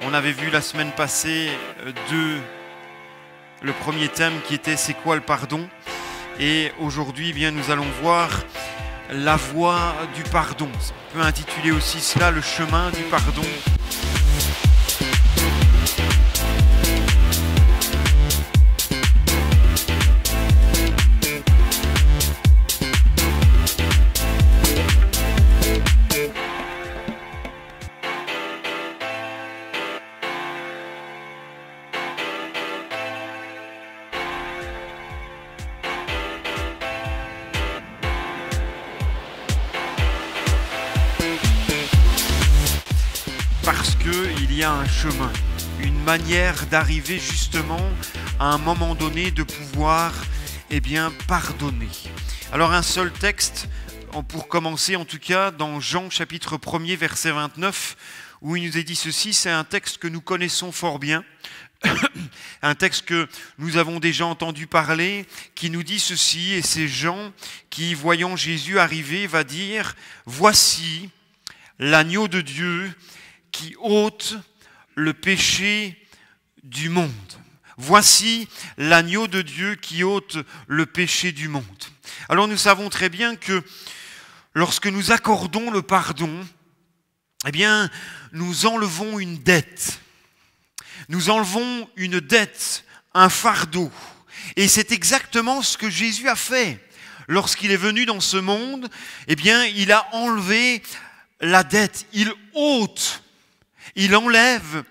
On avait vu la semaine passée le premier thème qui était « C'est quoi le pardon ?» Et aujourd'hui, bien, nous allons voir la voie du pardon. On peut intituler aussi cela « Le chemin du pardon ». Parce qu'il y a un chemin, une manière d'arriver justement à un moment donné de pouvoir pardonner. Alors un seul texte, pour commencer en tout cas, dans Jean chapitre 1er verset 29, où il nous est dit ceci, c'est un texte que nous connaissons fort bien, un texte que nous avons déjà entendu parler, qui nous dit ceci, et c'est Jean qui, voyant Jésus arriver, va dire « Voici l'agneau de Dieu » qui ôte le péché du monde. Voici l'agneau de Dieu qui ôte le péché du monde. Alors nous savons très bien que lorsque nous accordons le pardon, nous enlevons une dette. Nous enlevons une dette, un fardeau. Et c'est exactement ce que Jésus a fait. Lorsqu'il est venu dans ce monde, il a enlevé la dette. Il ôte. Il enlève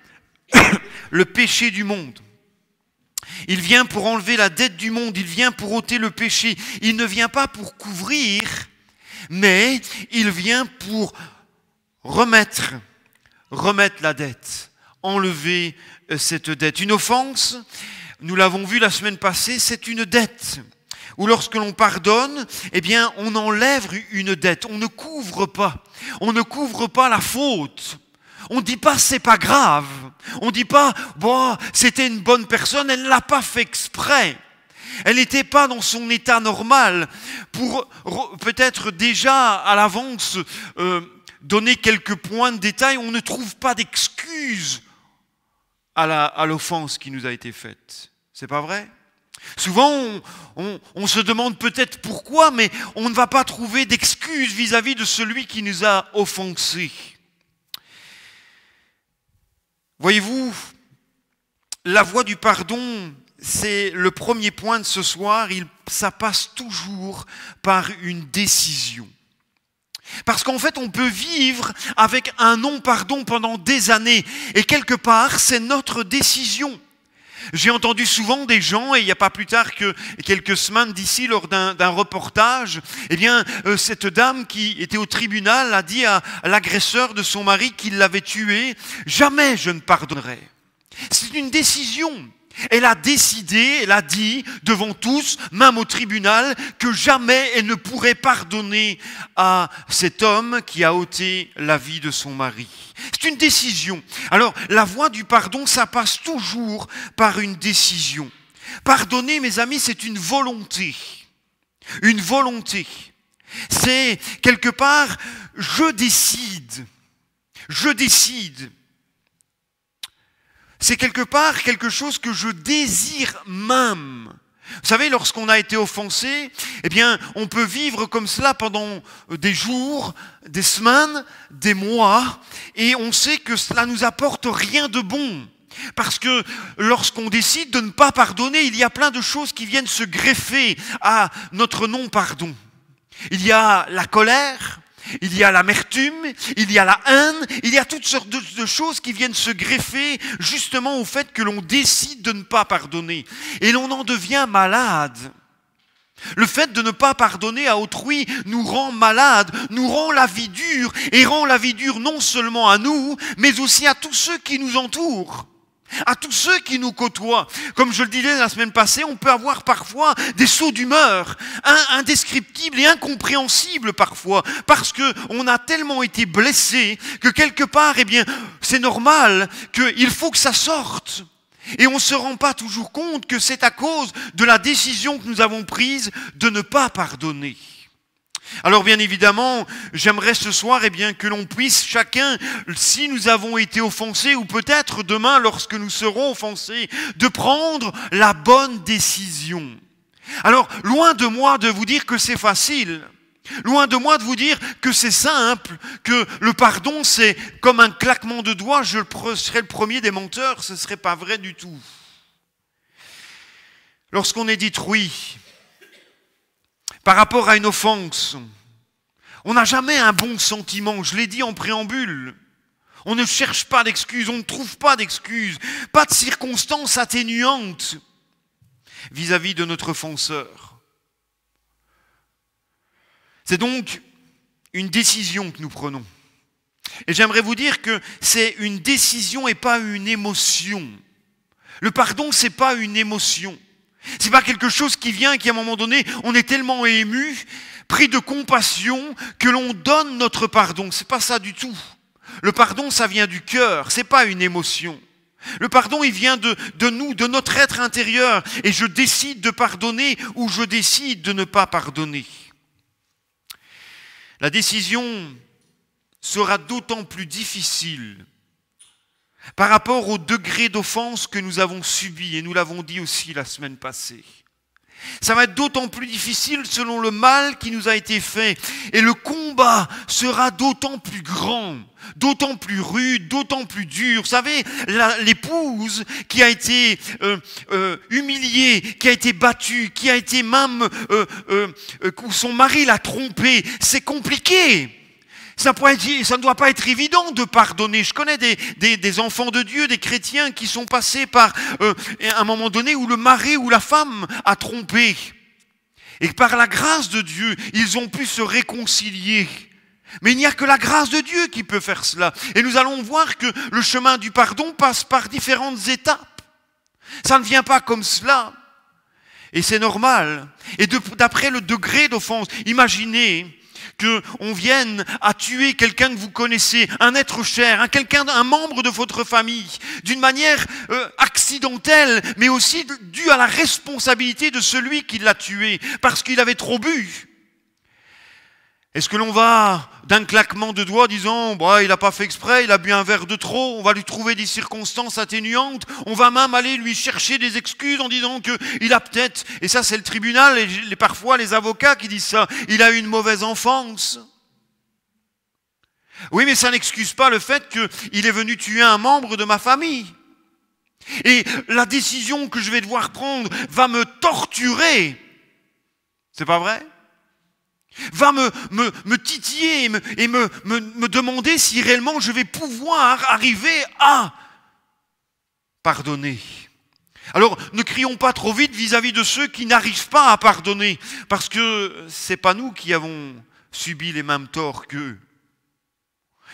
le péché du monde. Il vient pour enlever la dette du monde. Il vient pour ôter le péché. Il ne vient pas pour couvrir, mais il vient pour remettre la dette, enlever cette dette. Une offense, nous l'avons vu la semaine passée, c'est une dette. Ou lorsque l'on pardonne, on enlève une dette. On ne couvre pas. On ne couvre pas la faute. On ne dit pas c'est pas grave. On ne dit pas c'était une bonne personne, elle ne l'a pas fait exprès. Elle n'était pas dans son état normal pour peut-être déjà à l'avance donner quelques points de détail. On ne trouve pas d'excuse à l'offense qui nous a été faite. C'est pas vrai ? Souvent, on se demande peut-être pourquoi, mais on ne va pas trouver d'excuse vis-à-vis de celui qui nous a offensés. Voyez-vous, la voie du pardon, c'est le premier point de ce soir, ça passe toujours par une décision. Parce qu'en fait, on peut vivre avec un non-pardon pendant des années, et quelque part, c'est notre décision. J'ai entendu souvent des gens, et il n'y a pas plus tard que quelques semaines d'ici, lors d'un reportage, cette dame qui était au tribunal a dit à l'agresseur de son mari qui l'avait tué, « Jamais je ne pardonnerai ». C'est une décision. Elle a décidé, elle a dit devant tous, même au tribunal, que jamais elle ne pourrait pardonner à cet homme qui a ôté la vie de son mari. C'est une décision. Alors, la voie du pardon, ça passe toujours par une décision. Pardonner, mes amis, c'est une volonté. Une volonté. C'est, quelque part, je décide. Je décide. C'est quelque part quelque chose que je désire même. Vous savez, lorsqu'on a été offensé, on peut vivre comme cela pendant des jours, des semaines, des mois, et on sait que cela nous apporte rien de bon. Parce que lorsqu'on décide de ne pas pardonner, il y a plein de choses qui viennent se greffer à notre non-pardon. Il y a la colère, il y a l'amertume, il y a la haine, il y a toutes sortes de choses qui viennent se greffer justement au fait que l'on décide de ne pas pardonner. Et l'on en devient malade. Le fait de ne pas pardonner à autrui nous rend malade, nous rend la vie dure, et rend la vie dure non seulement à nous, mais aussi à tous ceux qui nous entourent. À tous ceux qui nous côtoient. Comme je le disais la semaine passée, on peut avoir parfois des sauts d'humeur, indescriptibles et incompréhensibles parfois, parce qu'on a tellement été blessé que quelque part, c'est normal qu'il faut que ça sorte. Et on ne se rend pas toujours compte que c'est à cause de la décision que nous avons prise de ne pas pardonner. Alors bien évidemment, j'aimerais ce soir que l'on puisse chacun, si nous avons été offensés, ou peut-être demain lorsque nous serons offensés, de prendre la bonne décision. Alors, loin de moi de vous dire que c'est facile, loin de moi de vous dire que c'est simple, que le pardon c'est comme un claquement de doigts, je serais le premier des menteurs, ce ne serait pas vrai du tout. Lorsqu'on est détruit par rapport à une offense, on n'a jamais un bon sentiment, je l'ai dit en préambule. On ne cherche pas d'excuses, on ne trouve pas d'excuses, pas de circonstances atténuantes vis-à-vis de notre offenseur. C'est donc une décision que nous prenons. Et j'aimerais vous dire que c'est une décision et pas une émotion. Le pardon, ce n'est pas une émotion. Ce n'est pas quelque chose qui vient et qui, à un moment donné, on est tellement ému, pris de compassion, que l'on donne notre pardon. Ce n'est pas ça du tout. Le pardon, ça vient du cœur, ce n'est pas une émotion. Le pardon, il vient de nous, de notre être intérieur. Et je décide de pardonner ou je décide de ne pas pardonner. La décision sera d'autant plus difficile par rapport au degré d'offense que nous avons subi, et nous l'avons dit aussi la semaine passée. Ça va être d'autant plus difficile selon le mal qui nous a été fait, et le combat sera d'autant plus grand, d'autant plus rude, d'autant plus dur. Vous savez, l'épouse qui a été humiliée, qui a été battue, qui a été même, où son mari l'a trompée, c'est compliqué. Ça ne doit pas être évident de pardonner. Je connais des enfants de Dieu, des chrétiens qui sont passés par un moment donné où le mari ou la femme a trompé. Et par la grâce de Dieu, ils ont pu se réconcilier. Mais il n'y a que la grâce de Dieu qui peut faire cela. Et nous allons voir que le chemin du pardon passe par différentes étapes. Ça ne vient pas comme cela. Et c'est normal. Et d'après le degré d'offense, imaginez qu'on vienne à tuer quelqu'un que vous connaissez, un être cher, un membre de votre famille, d'une manière accidentelle, mais aussi due à la responsabilité de celui qui l'a tué, parce qu'il avait trop bu. Est-ce que l'on va d'un claquement de doigts disant bah, il n'a pas fait exprès, il a bu un verre de trop, on va lui trouver des circonstances atténuantes, on va même aller lui chercher des excuses en disant qu'il a peut-être, et ça c'est le tribunal et parfois les avocats qui disent ça, il a eu une mauvaise enfance. Oui, mais ça n'excuse pas le fait qu'il est venu tuer un membre de ma famille. Et la décision que je vais devoir prendre va me torturer. C'est pas vrai ? Va me titiller et me demander si réellement je vais pouvoir arriver à pardonner. Alors, ne crions pas trop vite vis-à-vis de ceux qui n'arrivent pas à pardonner, parce que ce n'est pas nous qui avons subi les mêmes torts qu'eux.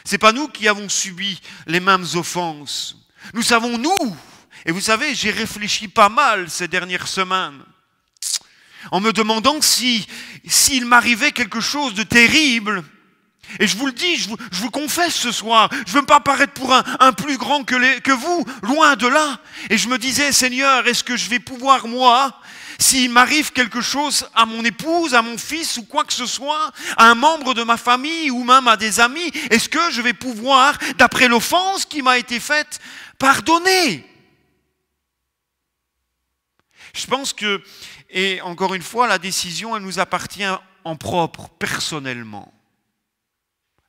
Ce n'est pas nous qui avons subi les mêmes offenses. Nous savons, nous, et vous savez, j'ai réfléchi pas mal ces dernières semaines, en me demandant s'il m'arrivait quelque chose de terrible. Et je vous le dis, je vous confesse ce soir, je ne veux pas paraître pour un plus grand que vous, loin de là. Et je me disais, Seigneur, est-ce que je vais pouvoir, moi, s'il m'arrive quelque chose à mon épouse, à mon fils ou quoi que ce soit, à un membre de ma famille ou même à des amis, est-ce que je vais pouvoir, d'après l'offense qui m'a été faite, pardonner ? Je pense que, et encore une fois, la décision, elle nous appartient en propre, personnellement.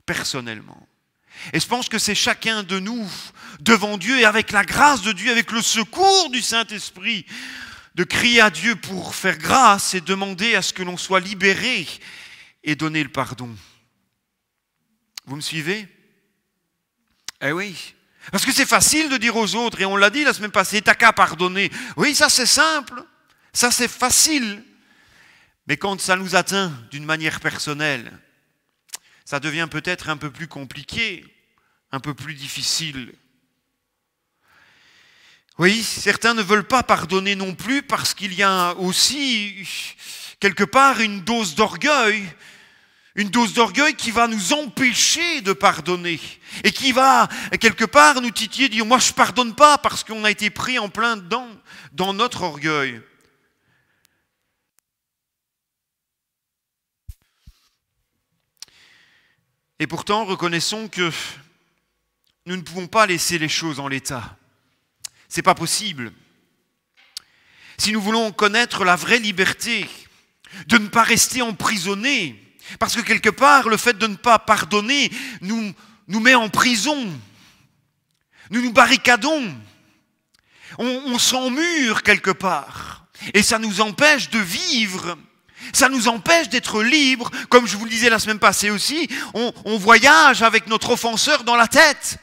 Personnellement. Et je pense que c'est chacun de nous, devant Dieu et avec la grâce de Dieu, avec le secours du Saint-Esprit, de crier à Dieu pour faire grâce et demander à ce que l'on soit libéré et donner le pardon. Vous me suivez ? Eh oui. Parce que c'est facile de dire aux autres, et on l'a dit la semaine passée, t'as qu'à pardonner. Oui, ça c'est simple, ça c'est facile. Mais quand ça nous atteint d'une manière personnelle, ça devient peut-être un peu plus compliqué, un peu plus difficile. Oui, certains ne veulent pas pardonner non plus parce qu'il y a aussi quelque part une dose d'orgueil qui va nous empêcher de pardonner et qui va quelque part nous titiller, dire moi je ne pardonne pas parce qu'on a été pris en plein dedans, dans notre orgueil. Et pourtant, reconnaissons que nous ne pouvons pas laisser les choses en l'état. Ce n'est pas possible. Si nous voulons connaître la vraie liberté, de ne pas rester emprisonnés, parce que quelque part, le fait de ne pas pardonner nous met en prison. Nous nous barricadons. On s'emmure quelque part. Et ça nous empêche de vivre. Ça nous empêche d'être libres. Comme je vous le disais la semaine passée aussi, on voyage avec notre offenseur dans la tête.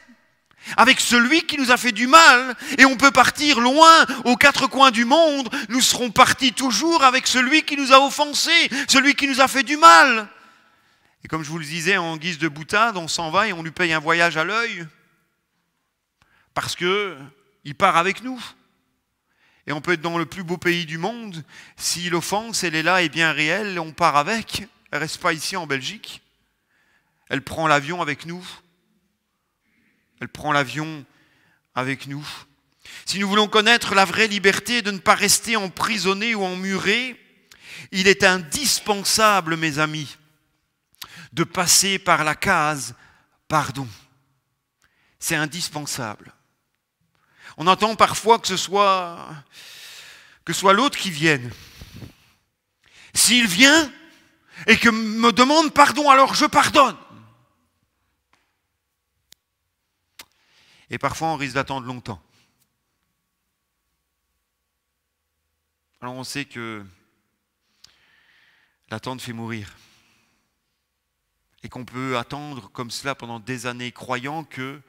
Avec celui qui nous a fait du mal, et on peut partir loin aux quatre coins du monde, nous serons partis toujours avec celui qui nous a offensés, celui qui nous a fait du mal. Et comme je vous le disais, en guise de boutade, on s'en va et on lui paye un voyage à l'œil, parce qu'il part avec nous. Et on peut être dans le plus beau pays du monde, si l'offense, elle est là et bien réelle, on part avec, elle ne reste pas ici en Belgique, elle prend l'avion avec nous. Elle prend l'avion avec nous. Si nous voulons connaître la vraie liberté de ne pas rester emprisonnés ou emmurés, il est indispensable, mes amis, de passer par la case pardon. C'est indispensable. On entend parfois que ce soit l'autre qui vienne. S'il vient et que me demande pardon, alors je pardonne. Et parfois, on risque d'attendre longtemps. Alors, on sait que l'attente fait mourir. Et qu'on peut attendre comme cela pendant des années, croyant qu'il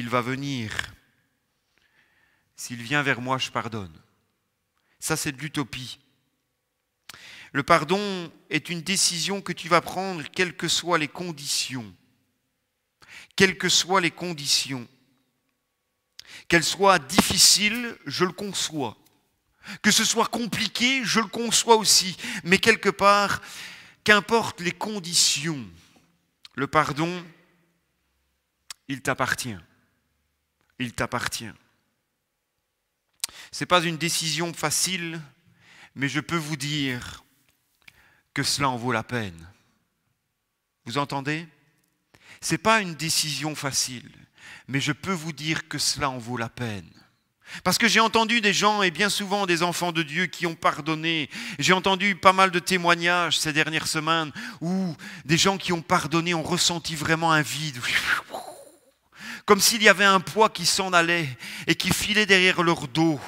va venir. S'il vient vers moi, je pardonne. Ça, c'est de l'utopie. Le pardon est une décision que tu vas prendre, quelles que soient les conditions. Quelles que soient les conditions, qu'elles soient difficiles, je le conçois. Que ce soit compliqué, je le conçois aussi. Mais quelque part, qu'importe les conditions, le pardon, il t'appartient. Il t'appartient. Ce n'est pas une décision facile, mais je peux vous dire que cela en vaut la peine. Vous entendez ? Ce n'est pas une décision facile, mais je peux vous dire que cela en vaut la peine. Parce que j'ai entendu des gens, et bien souvent des enfants de Dieu qui ont pardonné. J'ai entendu pas mal de témoignages ces dernières semaines où des gens qui ont pardonné ont ressenti vraiment un vide. Comme s'il y avait un poids qui s'en allait et qui filait derrière leur dos.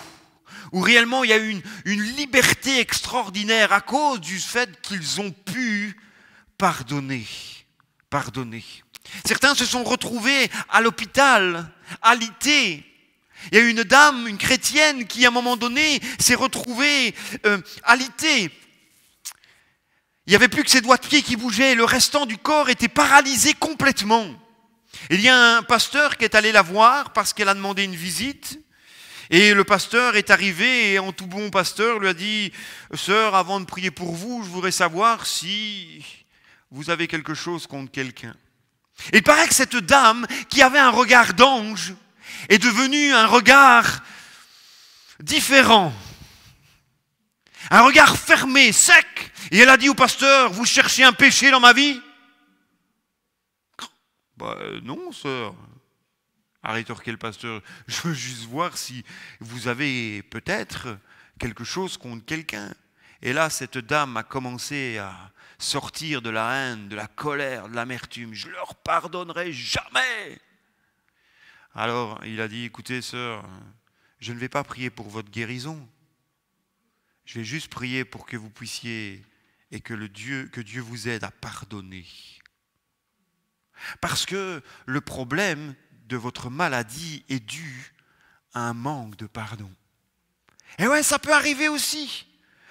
Où réellement il y a eu une liberté extraordinaire à cause du fait qu'ils ont pu pardonner. Pardonner. Certains se sont retrouvés à l'hôpital, alités. Il y a une dame, une chrétienne, qui à un moment donné s'est retrouvée alitée. Il n'y avait plus que ses doigts de pied qui bougeaient, et le restant du corps était paralysé complètement. Il y a un pasteur qui est allé la voir parce qu'elle a demandé une visite. Et le pasteur est arrivé et en tout bon pasteur lui a dit « Sœur, avant de prier pour vous, je voudrais savoir si vous avez quelque chose contre quelqu'un. » Il paraît que cette dame, qui avait un regard d'ange, est devenue un regard différent. Un regard fermé, sec. Et elle a dit au pasteur, vous cherchez un péché dans ma vie ? Non, sœur. A rétorqué le pasteur, je veux juste voir si vous avez peut-être quelque chose contre quelqu'un. Et là, cette dame a commencé à sortir de la haine, de la colère, de l'amertume. Je ne leur pardonnerai jamais. Alors, il a dit, écoutez, sœur, je ne vais pas prier pour votre guérison. Je vais juste prier pour que vous puissiez et que Dieu vous aide à pardonner. Parce que le problème de votre maladie est dû à un manque de pardon. Et ouais, ça peut arriver aussi.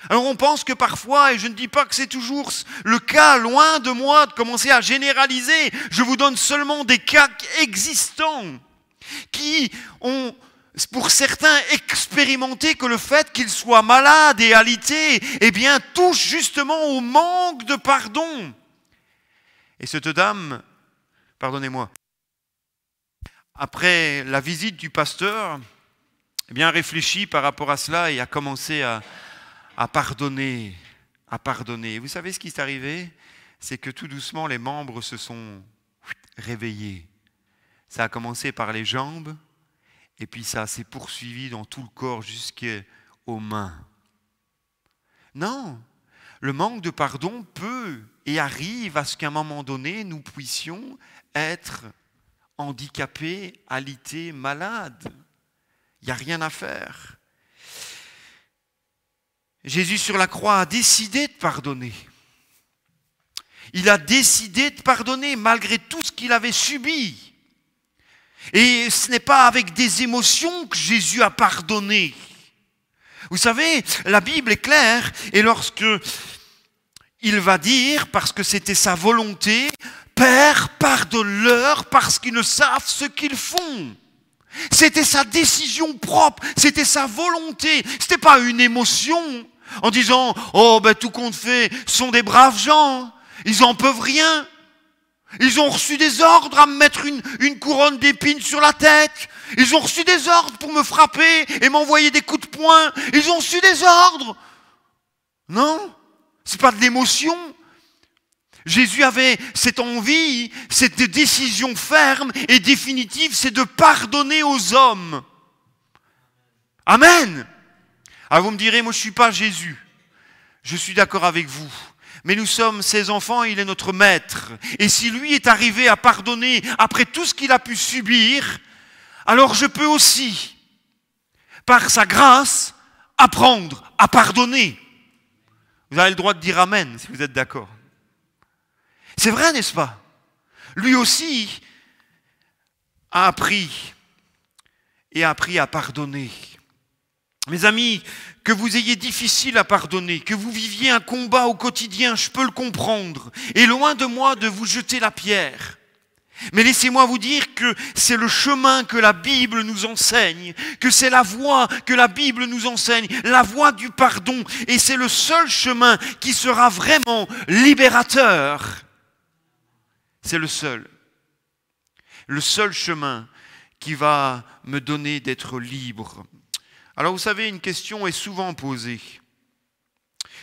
Alors on pense que parfois, et je ne dis pas que c'est toujours le cas, loin de moi de commencer à généraliser, je vous donne seulement des cas existants qui ont, pour certains, expérimenté que le fait qu'ils soient malades et alités, eh bien, touche justement au manque de pardon. Et cette dame, pardonnez-moi, après la visite du pasteur, eh bien, réfléchit par rapport à cela et a commencé à pardonner, à pardonner. Vous savez ce qui est arrivé ? c'est que tout doucement, les membres se sont réveillés. Ça a commencé par les jambes, et puis ça s'est poursuivi dans tout le corps jusqu'aux mains. Non, le manque de pardon peut et arrive à ce qu'à un moment donné, nous puissions être handicapés, alités, malades. Il n'y a rien à faire. Jésus sur la croix a décidé de pardonner. Il a décidé de pardonner malgré tout ce qu'il avait subi. Et ce n'est pas avec des émotions que Jésus a pardonné. Vous savez, la Bible est claire, et lorsque il va dire, parce que c'était sa volonté, « Père, pardonne-leur parce qu'ils ne savent ce qu'ils font ». C'était sa décision propre, c'était sa volonté, ce n'était pas une émotion en disant « Oh, ben tout compte fait, ce sont des braves gens, ils n'en peuvent rien. Ils ont reçu des ordres à me mettre une couronne d'épines sur la tête. Ils ont reçu des ordres pour me frapper et m'envoyer des coups de poing. Ils ont reçu des ordres. » Non, ce n'est pas de l'émotion. Jésus avait cette envie, cette décision ferme et définitive, c'est de pardonner aux hommes. Amen. Alors vous me direz, moi je ne suis pas Jésus. Je suis d'accord avec vous. Mais nous sommes ses enfants, il est notre maître. Et si lui est arrivé à pardonner après tout ce qu'il a pu subir, alors je peux aussi, par sa grâce, apprendre à pardonner. Vous avez le droit de dire amen si vous êtes d'accord. C'est vrai, n'est-ce pas? Lui aussi a appris à pardonner. Mes amis, que vous ayez difficile à pardonner, que vous viviez un combat au quotidien, je peux le comprendre. Et loin de moi de vous jeter la pierre. Mais laissez-moi vous dire que c'est le chemin que la Bible nous enseigne, que c'est la voie que la Bible nous enseigne, la voie du pardon. Et c'est le seul chemin qui sera vraiment libérateur. C'est le seul chemin qui va me donner d'être libre. Alors vous savez, une question est souvent posée.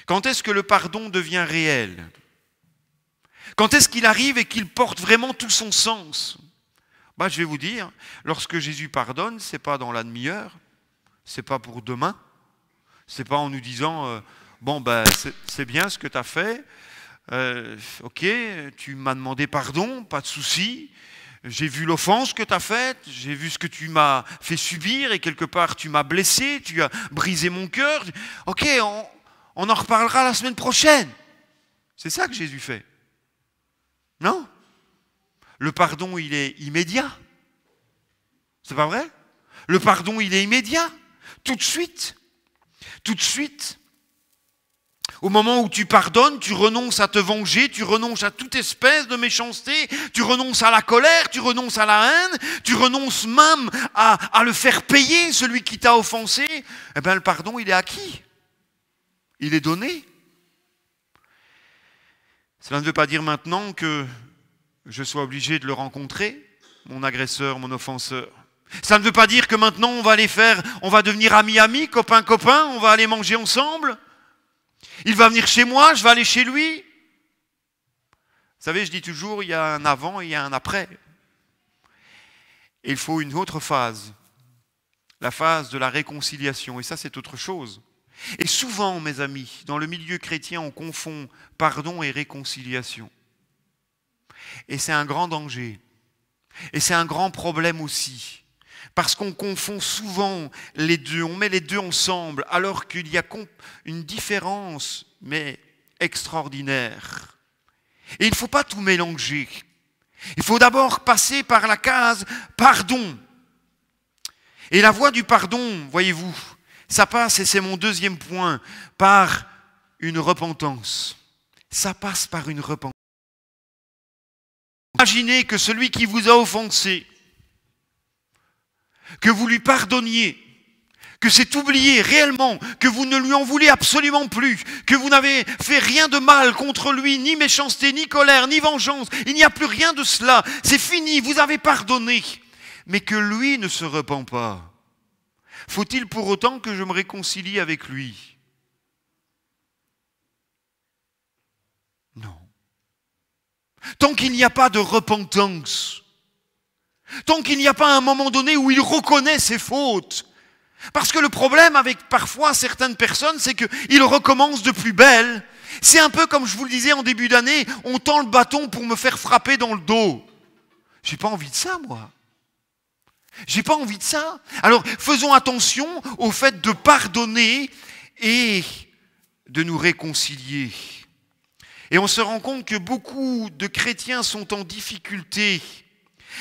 Quand est-ce que le pardon devient réel? Quand est-ce qu'il arrive et qu'il porte vraiment tout son sens? Je vais vous dire, lorsque Jésus pardonne, ce n'est pas dans la demi-heure, ce n'est pas pour demain, ce n'est pas en nous disant c'est bien ce que tu as fait, ok, tu m'as demandé pardon, pas de souci. J'ai vu l'offense que tu as faite, j'ai vu ce que tu m'as fait subir et quelque part tu m'as blessé, tu as brisé mon cœur. Ok, on en reparlera la semaine prochaine. C'est ça que Jésus fait. Non? Le pardon, il est immédiat. C'est pas vrai? Le pardon, il est immédiat. Tout de suite. Tout de suite. Au moment où tu pardonnes, tu renonces à te venger, tu renonces à toute espèce de méchanceté, tu renonces à la colère, tu renonces à la haine, tu renonces même à le faire payer, celui qui t'a offensé. Eh bien, le pardon, il est acquis. Il est donné. Cela ne veut pas dire maintenant que je sois obligé de le rencontrer, mon agresseur, mon offenseur. Ça ne veut pas dire que maintenant on va devenir amis, copains, on va aller manger ensemble. Il va venir chez moi, je vais aller chez lui. Vous savez, je dis toujours, il y a un avant et il y a un après. Et il faut une autre phase, la phase de la réconciliation. Et ça, c'est autre chose. Et souvent, mes amis, dans le milieu chrétien, on confond pardon et réconciliation. Et c'est un grand danger. Et c'est un grand problème aussi. Parce qu'on confond souvent les deux, on met les deux ensemble, alors qu'il y a une différence, mais extraordinaire. Et il ne faut pas tout mélanger. Il faut d'abord passer par la case pardon. Et la voie du pardon, voyez-vous, ça passe, et c'est mon deuxième point, par une repentance. Ça passe par une repentance. Imaginez que celui qui vous a offensé, que vous lui pardonniez, que c'est oublié réellement, que vous ne lui en voulez absolument plus, que vous n'avez fait rien de mal contre lui, ni méchanceté, ni colère, ni vengeance, il n'y a plus rien de cela, c'est fini, vous avez pardonné, mais que lui ne se repent pas. Faut-il pour autant que je me réconcilie avec lui? Non. tant qu'il n'y a pas de repentance, tant qu'il n'y a pas un moment donné où il reconnaît ses fautes. Parce que le problème avec parfois certaines personnes, c'est qu'ils recommencent de plus belle. C'est un peu comme je vous le disais en début d'année, on tend le bâton pour me faire frapper dans le dos. J'ai pas envie de ça, moi. J'ai pas envie de ça. Alors, faisons attention au fait de pardonner et de nous réconcilier. Et on se rend compte que beaucoup de chrétiens sont en difficulté.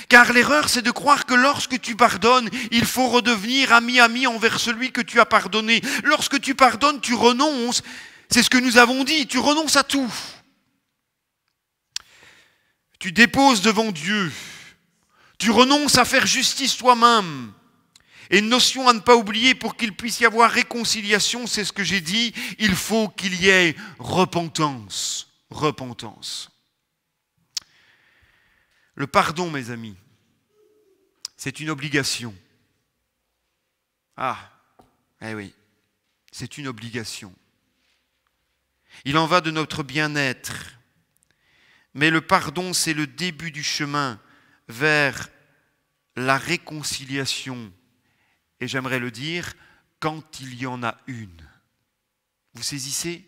Car l'erreur, c'est de croire que lorsque tu pardonnes, il faut redevenir ami envers celui que tu as pardonné. Lorsque tu pardonnes, tu renonces. C'est ce que nous avons dit, tu renonces à tout. Tu déposes devant Dieu. Tu renonces à faire justice toi-même. Et une notion à ne pas oublier, pour qu'il puisse y avoir réconciliation, c'est ce que j'ai dit, il faut qu'il y ait repentance. Repentance. Le pardon, mes amis, c'est une obligation. Ah, eh oui, c'est une obligation. Il en va de notre bien-être. Mais le pardon, c'est le début du chemin vers la réconciliation. Et j'aimerais le dire, quand il y en a une. Vous saisissez?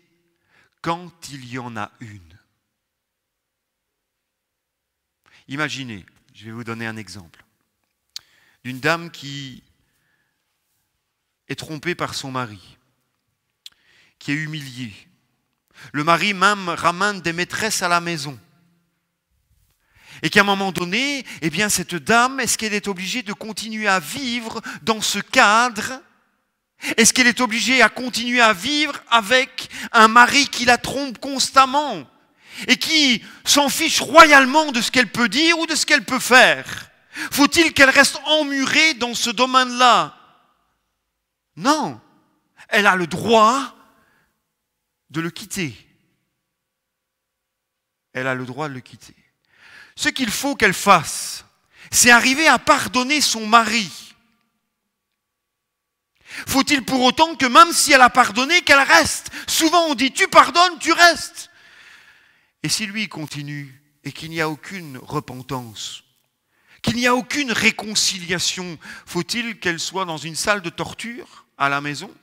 Quand il y en a une. Imaginez, je vais vous donner un exemple, d'une dame qui est trompée par son mari, qui est humiliée. Le mari même ramène des maîtresses à la maison. Et qu'à un moment donné, eh bien, cette dame, est-ce qu'elle est obligée de continuer à vivre dans ce cadre? Est-ce qu'elle est obligée à continuer à vivre avec un mari qui la trompe constamment et qui s'en fiche royalement de ce qu'elle peut dire ou de ce qu'elle peut faire? Faut-il qu'elle reste emmurée dans ce domaine-là? Non. Elle a le droit de le quitter. Elle a le droit de le quitter. Ce qu'il faut qu'elle fasse, c'est arriver à pardonner son mari. Faut-il pour autant que même si elle a pardonné, qu'elle reste? Souvent on dit tu pardonnes, tu restes. Et si lui continue et qu'il n'y a aucune repentance, qu'il n'y a aucune réconciliation, faut-il qu'elle soit dans une salle de torture à la maison?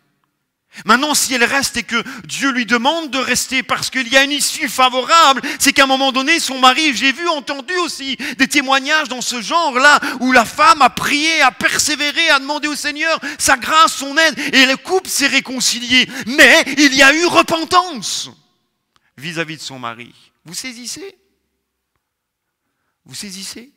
Maintenant, si elle reste et que Dieu lui demande de rester parce qu'il y a une issue favorable, c'est qu'à un moment donné, son mari, j'ai vu, entendu aussi des témoignages dans ce genre-là, où la femme a prié, a persévéré, a demandé au Seigneur sa grâce, son aide, et le couple s'est réconcilié. Mais il y a eu repentance vis-à-vis de son mari. Vous saisissez? Vous saisissez?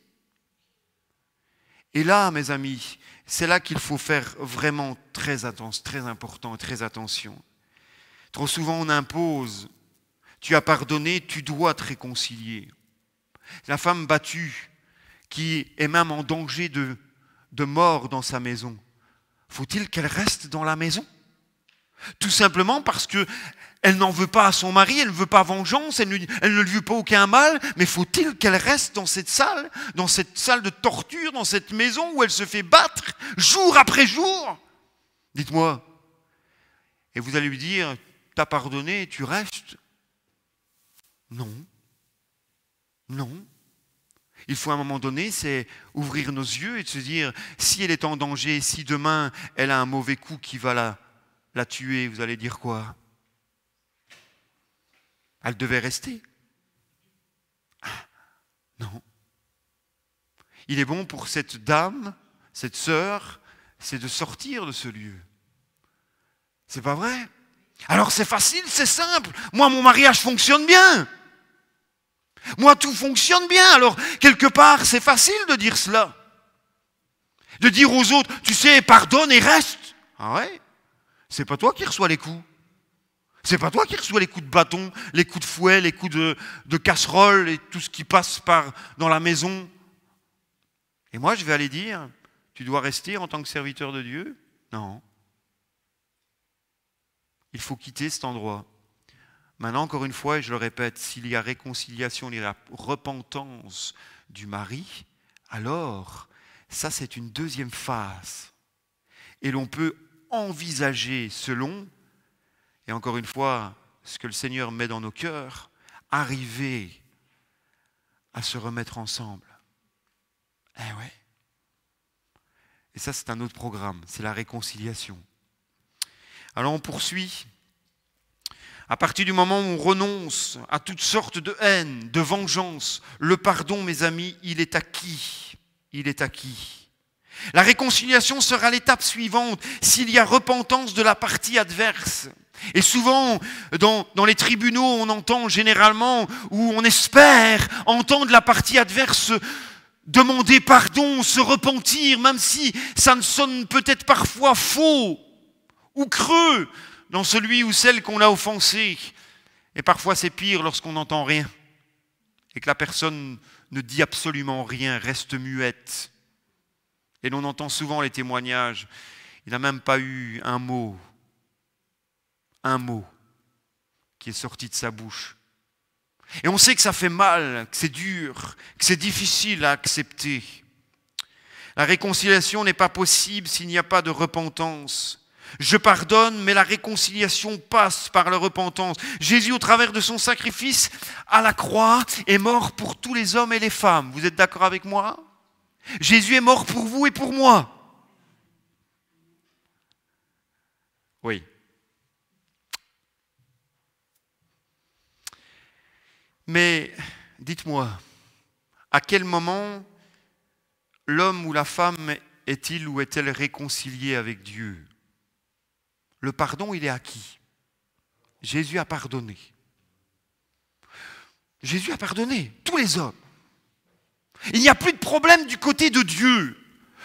Et là, mes amis, c'est là qu'il faut faire vraiment très important, très attention. Trop souvent, on impose. Tu as pardonné, tu dois te réconcilier. La femme battue, qui est même en danger de mort dans sa maison, faut-il qu'elle reste dans la maison? Tout simplement parce qu'elle n'en veut pas à son mari, elle ne veut pas vengeance, elle ne lui veut pas aucun mal, mais faut-il qu'elle reste dans cette salle de torture, dans cette maison où elle se fait battre jour après jour? Dites-moi. Et vous allez lui dire, t'as pardonné, tu restes? Non. Non. Il faut à un moment donné, c'est ouvrir nos yeux et de se dire, si elle est en danger, si demain elle a un mauvais coup qui va la tuer, vous allez dire quoi? Elle devait rester. Non. Il est bon pour cette dame, cette sœur, c'est de sortir de ce lieu. C'est pas vrai? Alors c'est facile, c'est simple. Moi, mon mariage fonctionne bien. Moi, tout fonctionne bien. Alors, quelque part, c'est facile de dire cela. De dire aux autres, tu sais, pardonne et reste. Ah ouais? C'est pas toi qui reçois les coups. C'est pas toi qui reçois les coups de bâton, les coups de fouet, les coups de casserole et tout ce qui passe dans la maison. Et moi, je vais aller dire, tu dois rester en tant que serviteur de Dieu? Non. Il faut quitter cet endroit. Maintenant, encore une fois, et je le répète, s'il y a réconciliation, il y a repentance du mari, alors, ça c'est une deuxième phase. Et l'on peut envisager selon, et encore une fois, ce que le Seigneur met dans nos cœurs, arriver à se remettre ensemble. Eh ouais. Et ça, c'est un autre programme, c'est la réconciliation. Alors on poursuit. À partir du moment où on renonce à toutes sortes de haine, de vengeance, le pardon, mes amis, il est acquis. Il est acquis. La réconciliation sera l'étape suivante s'il y a repentance de la partie adverse. Et souvent, dans les tribunaux, on entend généralement, ou on espère entendre la partie adverse demander pardon, se repentir, même si ça ne sonne peut-être parfois faux ou creux dans celui ou celle qu'on a offensé. Et parfois c'est pire lorsqu'on n'entend rien et que la personne ne dit absolument rien, reste muette. Et l'on entend souvent les témoignages, il n'a même pas eu un mot qui est sorti de sa bouche. Et on sait que ça fait mal, que c'est dur, que c'est difficile à accepter. La réconciliation n'est pas possible s'il n'y a pas de repentance. Je pardonne, mais la réconciliation passe par la repentance. Jésus, au travers de son sacrifice à la croix, est mort pour tous les hommes et les femmes. Vous êtes d'accord avec moi? Jésus est mort pour vous et pour moi. Oui. Mais dites-moi, à quel moment l'homme ou la femme est-il ou est-elle réconcilié avec Dieu? Le pardon, il est acquis. Jésus a pardonné. Jésus a pardonné tous les hommes. Il n'y a plus de problème du côté de Dieu.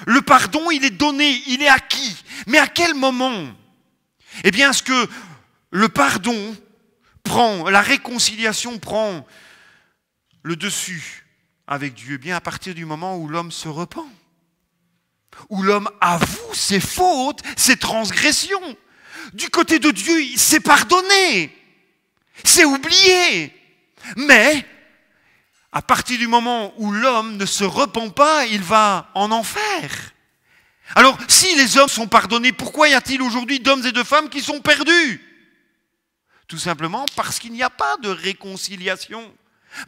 Le pardon, il est donné, il est acquis. Mais à quel moment? Eh bien, est-ce que le pardon prend, la réconciliation prend le dessus avec Dieu? Eh bien, à partir du moment où l'homme se repent, où l'homme avoue ses fautes, ses transgressions. Du côté de Dieu, c'est pardonné, c'est oublié. Mais à partir du moment où l'homme ne se repent pas, il va en enfer. Alors, si les hommes sont pardonnés, pourquoi y a-t-il aujourd'hui d'hommes et de femmes qui sont perdus? Tout simplement parce qu'il n'y a pas de réconciliation.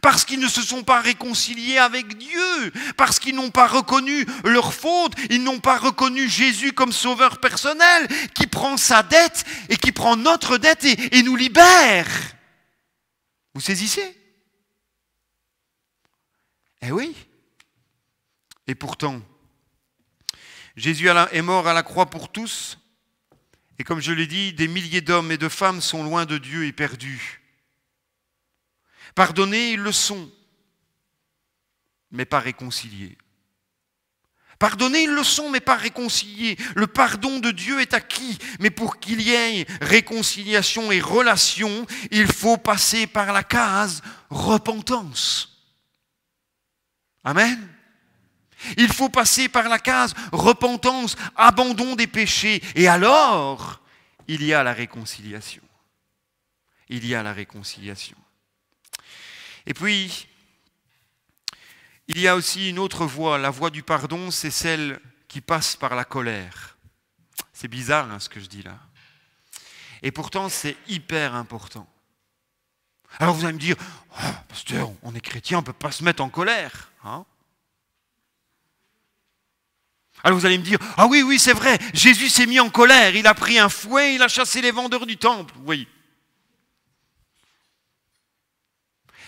Parce qu'ils ne se sont pas réconciliés avec Dieu, parce qu'ils n'ont pas reconnu leur faute, ils n'ont pas reconnu Jésus comme sauveur personnel, qui prend sa dette et qui prend notre dette et nous libère. Vous saisissez? Eh oui. Et pourtant, Jésus est mort à la croix pour tous, et comme je l'ai dit, des milliers d'hommes et de femmes sont loin de Dieu et perdus. Pardonnés, ils le sont, mais pas réconciliés. Pardonnés, ils le sont, mais pas réconciliés. Le pardon de Dieu est acquis, mais pour qu'il y ait réconciliation et relation, il faut passer par la case repentance. Amen. Il faut passer par la case repentance, abandon des péchés, et alors, il y a la réconciliation. Il y a la réconciliation. Et puis, il y a aussi une autre voie. La voie du pardon, c'est celle qui passe par la colère. C'est bizarre ce que je dis là. Et pourtant, c'est hyper important. Alors vous allez me dire, oh, pasteur, on est chrétien, on ne peut pas se mettre en colère. Hein? Alors vous allez me dire, ah oui, oui, c'est vrai, Jésus s'est mis en colère, il a pris un fouet, il a chassé les vendeurs du temple. Oui.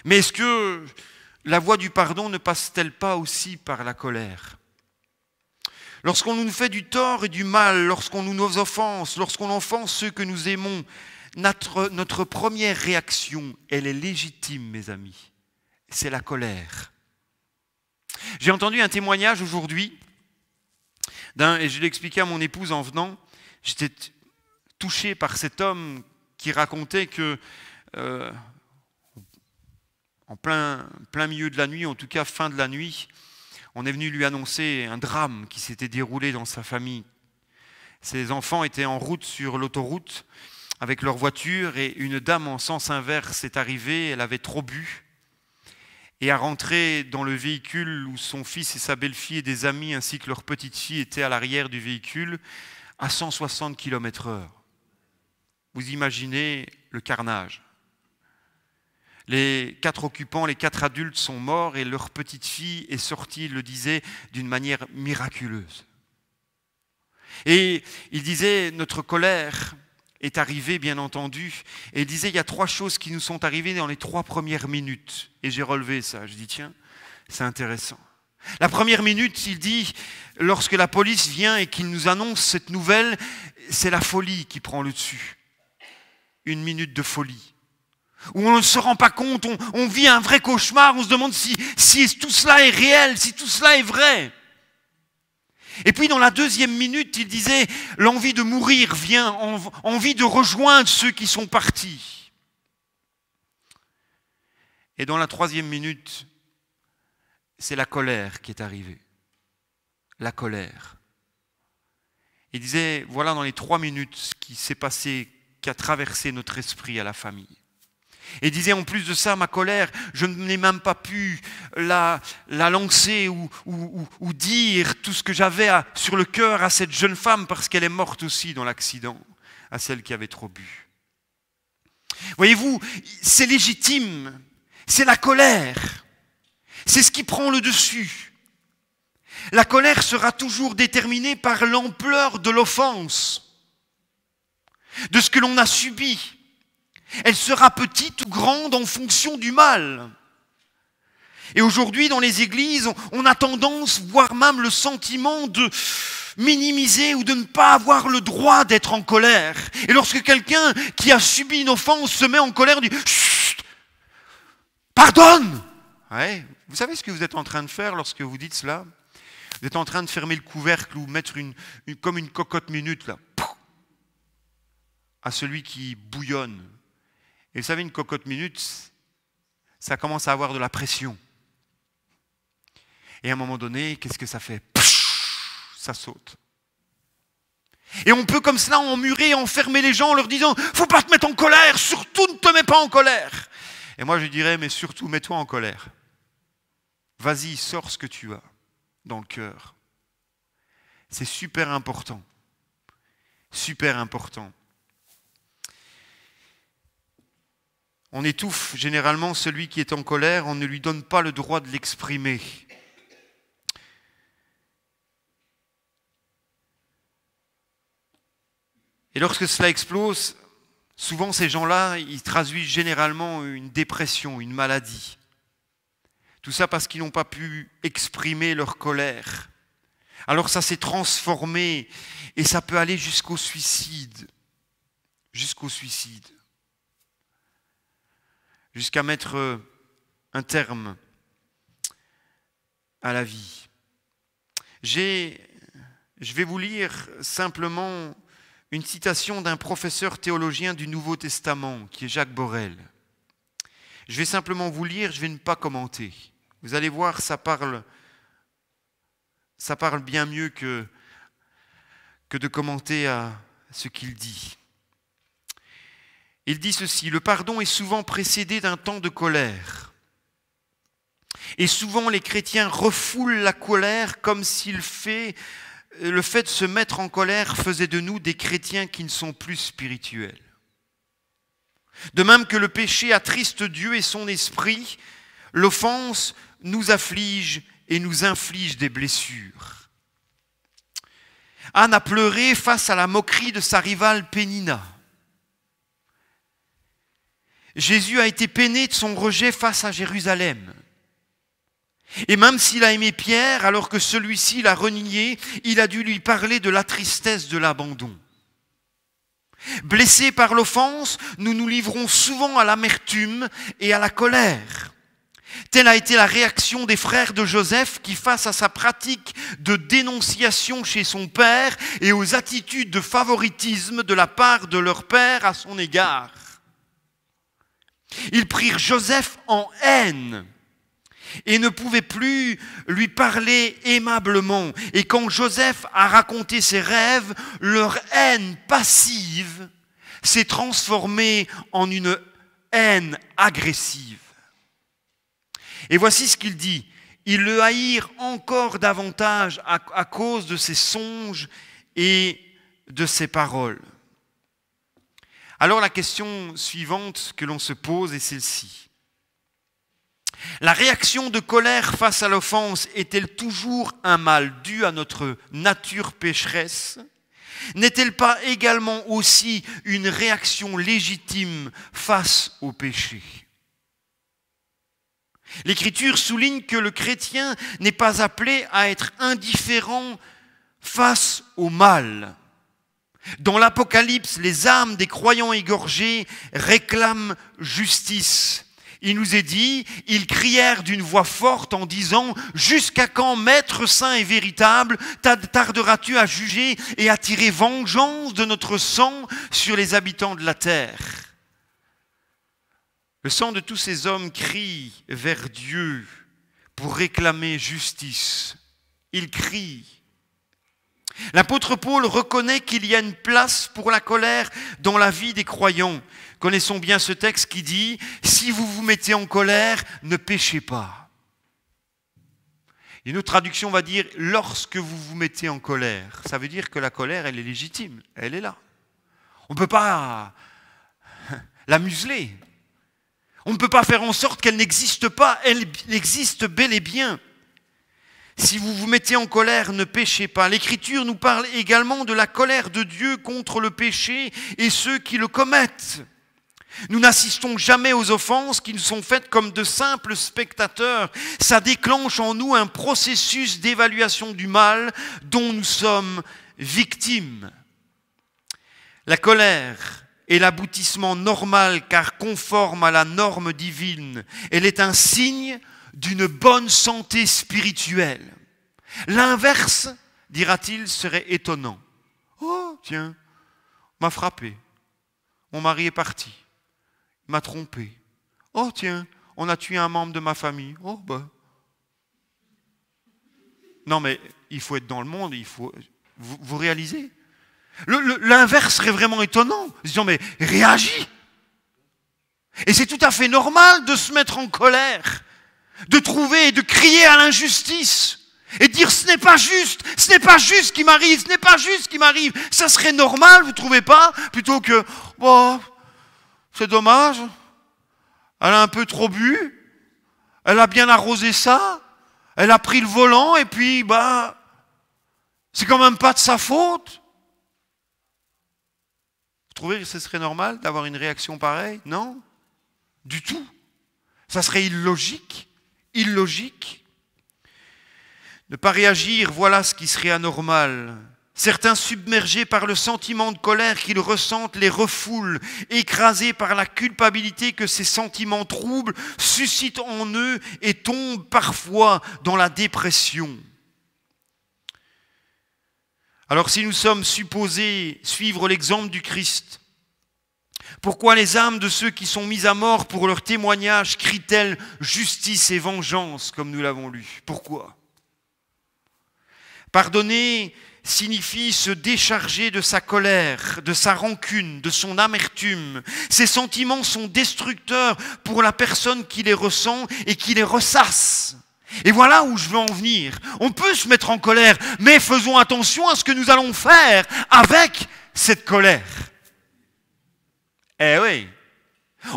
Mais est-ce que la voie du pardon ne passe-t-elle pas aussi par la colère? Lorsqu'on nous fait du tort et du mal, lorsqu'on nous offense, lorsqu'on offense ceux que nous aimons, notre première réaction, elle est légitime, mes amis. C'est la colère. J'ai entendu un témoignage aujourd'hui, et je l'ai expliqué à mon épouse en venant, j'étais touché par cet homme qui racontait que en plein milieu de la nuit, en tout cas fin de la nuit, on est venu lui annoncer un drame qui s'était déroulé dans sa famille. Ses enfants étaient en route sur l'autoroute avec leur voiture et une dame en sens inverse est arrivée, elle avait trop bu et a rentré dans le véhicule où son fils et sa belle-fille et des amis ainsi que leur petite-fille étaient à l'arrière du véhicule à 160 km/h. Vous imaginez le carnage. Les 4 occupants, les 4 adultes sont morts et leur petite fille est sortie, il le disait, d'une manière miraculeuse. Et il disait, notre colère est arrivée, bien entendu, et il disait, il y a 3 choses qui nous sont arrivées dans les 3 premières minutes. Et j'ai relevé ça, je dis, tiens, c'est intéressant. La première minute, il dit, lorsque la police vient et qu'il nous annonce cette nouvelle, c'est la folie qui prend le dessus. Une minute de folie. Où on ne se rend pas compte, on vit un vrai cauchemar, on se demande si tout cela est réel, si tout cela est vrai. Et puis dans la 2e minute, il disait, l'envie de mourir vient, envie de rejoindre ceux qui sont partis. Et dans la 3e minute, c'est la colère qui est arrivée. La colère. Il disait, voilà dans les 3 minutes ce qui s'est passé, qui a traversé notre esprit à la famille. Et il disait, en plus de ça, ma colère, je n'ai même pas pu la lancer ou dire tout ce que j'avais sur le cœur à cette jeune femme parce qu'elle est morte aussi dans l'accident, à celle qui avait trop bu. Voyez-vous, c'est légitime, c'est la colère, c'est ce qui prend le dessus. La colère sera toujours déterminée par l'ampleur de l'offense, de ce que l'on a subi. Elle sera petite ou grande en fonction du mal. Et aujourd'hui, dans les églises, on a tendance, voire même le sentiment de minimiser ou de ne pas avoir le droit d'être en colère. Et lorsque quelqu'un qui a subi une offense se met en colère, dit « Chut, pardonne !» Ouais, vous savez ce que vous êtes en train de faire lorsque vous dites cela? Vous êtes en train de fermer le couvercle ou mettre comme une cocotte minute là, à celui qui bouillonne. Et vous savez, une cocotte minute, ça commence à avoir de la pression. Et à un moment donné, qu'est-ce que ça fait? Ça saute. Et on peut comme cela emmurer, enfermer les gens en leur disant « Faut pas te mettre en colère, surtout ne te mets pas en colère !» Et moi je dirais « Mais surtout, mets-toi en colère. Vas-y, sors ce que tu as dans le cœur. » C'est super important. Super important. On étouffe généralement celui qui est en colère, on ne lui donne pas le droit de l'exprimer. Et lorsque cela explose, souvent ces gens-là, ils traduisent généralement une dépression, une maladie. Tout ça parce qu'ils n'ont pas pu exprimer leur colère. Alors ça s'est transformé et ça peut aller jusqu'au suicide. Jusqu'au suicide. Jusqu'à mettre un terme à la vie. Je vais vous lire simplement une citation d'un professeur théologien du Nouveau Testament, qui est Jacques Borel. Je vais simplement vous lire, je vais ne pas commenter. Vous allez voir, ça parle bien mieux que de commenter à ce qu'il dit. Il dit ceci, le pardon est souvent précédé d'un temps de colère. Et souvent les chrétiens refoulent la colère comme si le fait de se mettre en colère faisait de nous des chrétiens qui ne sont plus spirituels. De même que le péché attriste Dieu et son esprit, l'offense nous afflige et nous inflige des blessures. Anne a pleuré face à la moquerie de sa rivale Pénina. Jésus a été peiné de son rejet face à Jérusalem. Et même s'il a aimé Pierre, alors que celui-ci l'a renié, il a dû lui parler de la tristesse de l'abandon. Blessés par l'offense, nous nous livrons souvent à l'amertume et à la colère. Telle a été la réaction des frères de Joseph qui, face à sa pratique de dénonciation chez son père et aux attitudes de favoritisme de la part de leur père à son égard, ils prirent Joseph en haine et ne pouvaient plus lui parler aimablement. Et quand Joseph a raconté ses rêves, leur haine passive s'est transformée en une haine agressive. Et voici ce qu'il dit. Ils le haïrent encore davantage à cause de ses songes et de ses paroles. Alors la question suivante que l'on se pose est celle-ci. La réaction de colère face à l'offense est-elle toujours un mal dû à notre nature pécheresse? N'est-elle pas également aussi une réaction légitime face au péché? L'Écriture souligne que le chrétien n'est pas appelé à être indifférent face au mal. Dans l'Apocalypse, les âmes des croyants égorgés réclament justice. Il nous est dit, ils crièrent d'une voix forte en disant « Jusqu'à quand, Maître saint et véritable, tarderas-tu à juger et à tirer vengeance de notre sang sur les habitants de la terre ?» Le sang de tous ces hommes crie vers Dieu pour réclamer justice. Il crie. L'apôtre Paul reconnaît qu'il y a une place pour la colère dans la vie des croyants. Connaissons bien ce texte qui dit « Si vous vous mettez en colère, ne péchez pas ». Une autre traduction va dire « Lorsque vous vous mettez en colère ». Ça veut dire que la colère, elle est légitime, elle est là. On ne peut pas la museler. On ne peut pas faire en sorte qu'elle n'existe pas, elle existe bel et bien. Si vous vous mettez en colère, ne péchez pas. L'Écriture nous parle également de la colère de Dieu contre le péché et ceux qui le commettent. Nous n'assistons jamais aux offenses qui nous sont faites comme de simples spectateurs. Ça déclenche en nous un processus d'évaluation du mal dont nous sommes victimes. La colère est l'aboutissement normal car conforme à la norme divine. Elle est un signe d'une bonne santé spirituelle. L'inverse, dira-t-il, serait étonnant. Oh, tiens, on m'a frappé. Mon mari est parti. Il m'a trompé. Oh, tiens, on a tué un membre de ma famille. Oh, bah. Non, mais il faut être dans le monde, il faut... Vous réalisez ? L'inverse serait vraiment étonnant. Disons, mais réagis. Et c'est tout à fait normal de se mettre en colère, de trouver et de crier à l'injustice et de dire ce n'est pas juste ce qui m'arrive, ce n'est pas juste ce qui m'arrive. Ça serait normal, vous ne trouvez pas? Plutôt que, bon, c'est dommage, elle a un peu trop bu, elle a bien arrosé ça, elle a pris le volant et puis, bah, c'est quand même pas de sa faute. Vous trouvez que ce serait normal d'avoir une réaction pareille? Non, du tout. Ça serait illogique. Ne pas réagir, voilà ce qui serait anormal. Certains, submergés par le sentiment de colère qu'ils ressentent, les refoulent, écrasés par la culpabilité que ces sentiments troubles suscitent en eux et tombent parfois dans la dépression. Alors si nous sommes supposés suivre l'exemple du Christ, pourquoi les âmes de ceux qui sont mis à mort pour leur témoignage crient-elles justice et vengeance comme nous l'avons lu? Pourquoi? Pardonner signifie se décharger de sa colère, de sa rancune, de son amertume. Ces sentiments sont destructeurs pour la personne qui les ressent et qui les ressasse. Et voilà où je veux en venir. On peut se mettre en colère, mais faisons attention à ce que nous allons faire avec cette colère. Eh oui,